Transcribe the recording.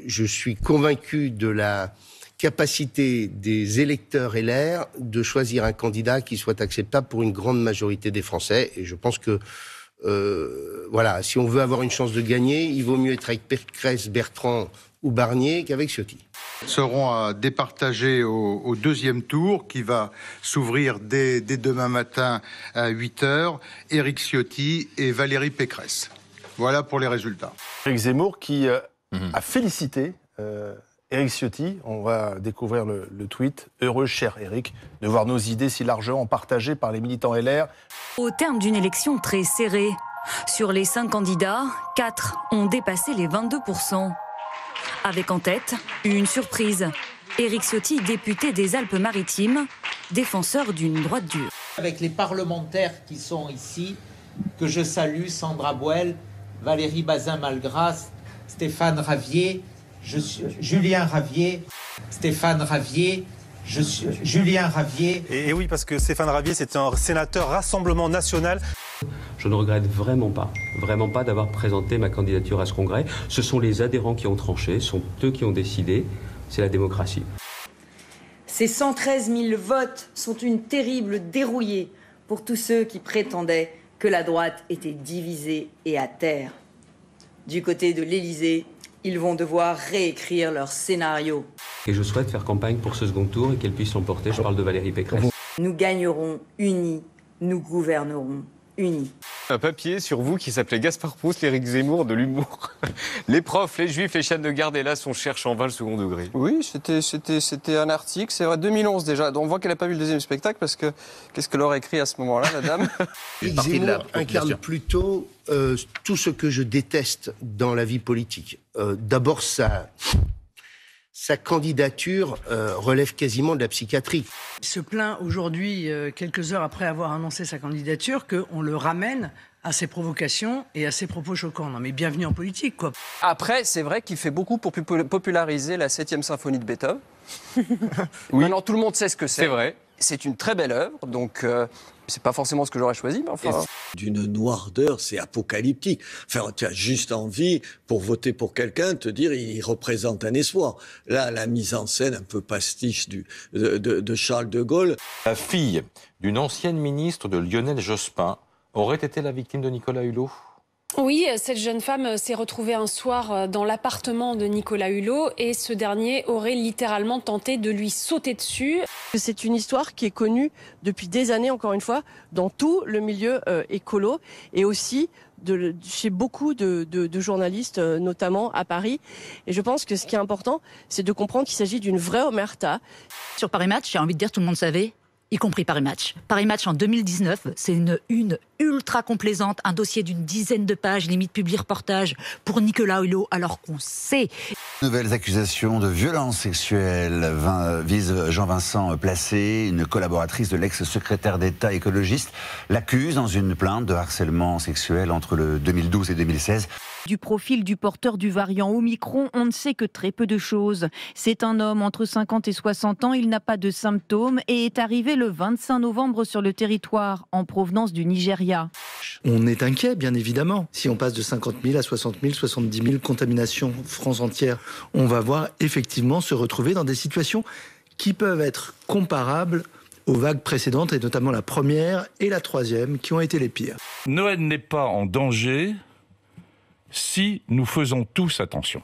Je suis convaincu de la capacité des électeurs LR de choisir un candidat qui soit acceptable pour une grande majorité des Français. Et je pense que, si on veut avoir une chance de gagner, il vaut mieux être avec Pécresse, Bertrand ou Barnier qu'avec Ciotti. Seront à départager au deuxième tour qui va s'ouvrir dès demain matin à 8h. Éric Ciotti et Valérie Pécresse. Voilà pour les résultats. Éric Zemmour qui a félicité Éric Ciotti. On va découvrir le tweet. Heureux, cher Éric, de voir nos idées si largement partagées par les militants LR. Au terme d'une élection très serrée, sur les 5 candidats, 4 ont dépassé les 22%. Avec en tête une surprise. Éric Ciotti, député des Alpes-Maritimes, défenseur d'une droite dure. Avec les parlementaires qui sont ici, que je salue, Sandra Bouel, Valérie Bazin-Malgras, Stéphane Ravier, Julien Ravier, Stéphane Ravier, Julien Ravier. Et oui, parce que Stéphane Ravier, c'est un sénateur Rassemblement National. Je ne regrette vraiment pas d'avoir présenté ma candidature à ce congrès. Ce sont les adhérents qui ont tranché, ce sont eux qui ont décidé. C'est la démocratie. Ces 113 000 votes sont une terrible dérouillée pour tous ceux qui prétendaient que la droite était divisée et à terre. Du côté de l'Élysée, ils vont devoir réécrire leur scénario. Et je souhaite faire campagne pour ce second tour et qu'elle puisse l'emporter. Je parle de Valérie Pécresse. Nous gagnerons unis, nous gouvernerons unis. Un papier sur vous qui s'appelait Gaspard Proust, l'Éric Zemmour de l'humour. Les profs, les juifs, les chaînes de garde, hélas, on cherche en vain le second degré. Oui, c'était un article, c'est vrai, 2011 déjà. Donc on voit qu'elle n'a pas vu le deuxième spectacle parce que qu'est-ce qu'elle aurait écrit à ce moment-là, la dame? Éric Zemmour incarne plutôt tout ce que je déteste dans la vie politique. D'abord, sa candidature relève quasiment de la psychiatrie. Il se plaint aujourd'hui, quelques heures après avoir annoncé sa candidature, qu'on le ramène à ses provocations et à ses propos choquants. Non mais bienvenue en politique, quoi. Après, c'est vrai qu'il fait beaucoup pour populariser la 7e symphonie de Beethoven. Oui. Maintenant, tout le monde sait ce que c'est. C'est vrai. C'est une très belle œuvre, donc c'est pas forcément ce que j'aurais choisi, mais enfin... D'une noirceur, c'est apocalyptique. Enfin, tu as juste envie, pour voter pour quelqu'un, de te dire il représente un espoir. Là, la mise en scène un peu pastiche de Charles de Gaulle. La fille d'une ancienne ministre de Lionel Jospin aurait été la victime de Nicolas Hulot. Oui, cette jeune femme s'est retrouvée un soir dans l'appartement de Nicolas Hulot et ce dernier aurait littéralement tenté de lui sauter dessus. C'est une histoire qui est connue depuis des années, encore une fois, dans tout le milieu écolo et aussi chez beaucoup de journalistes, notamment à Paris. Et je pense que ce qui est important, c'est de comprendre qu'il s'agit d'une vraie omerta. Sur Paris Match, j'ai envie de dire tout le monde savait, y compris Paris Match. Paris Match en 2019, c'est une ultra complaisante, un dossier d'une dizaine de pages, limite publi-reportage, pour Nicolas Hulot, alors qu'on sait. Nouvelles accusations de violence sexuelle visent Jean-Vincent Placé, une collaboratrice de l'ex-secrétaire d'État écologiste, l'accuse dans une plainte de harcèlement sexuel entre le 2012 et 2016. Du profil du porteur du variant Omicron, on ne sait que très peu de choses. C'est un homme entre 50 et 60 ans, il n'a pas de symptômes et est arrivé le 25 novembre sur le territoire en provenance du Nigeria. On est inquiet, bien évidemment. Si on passe de 50 000 à 60 000, 70 000 contaminations France entière, on va voir effectivement se retrouver dans des situations qui peuvent être comparables aux vagues précédentes, et notamment la première et la troisième, qui ont été les pires. Noël n'est pas en danger si nous faisons tous attention.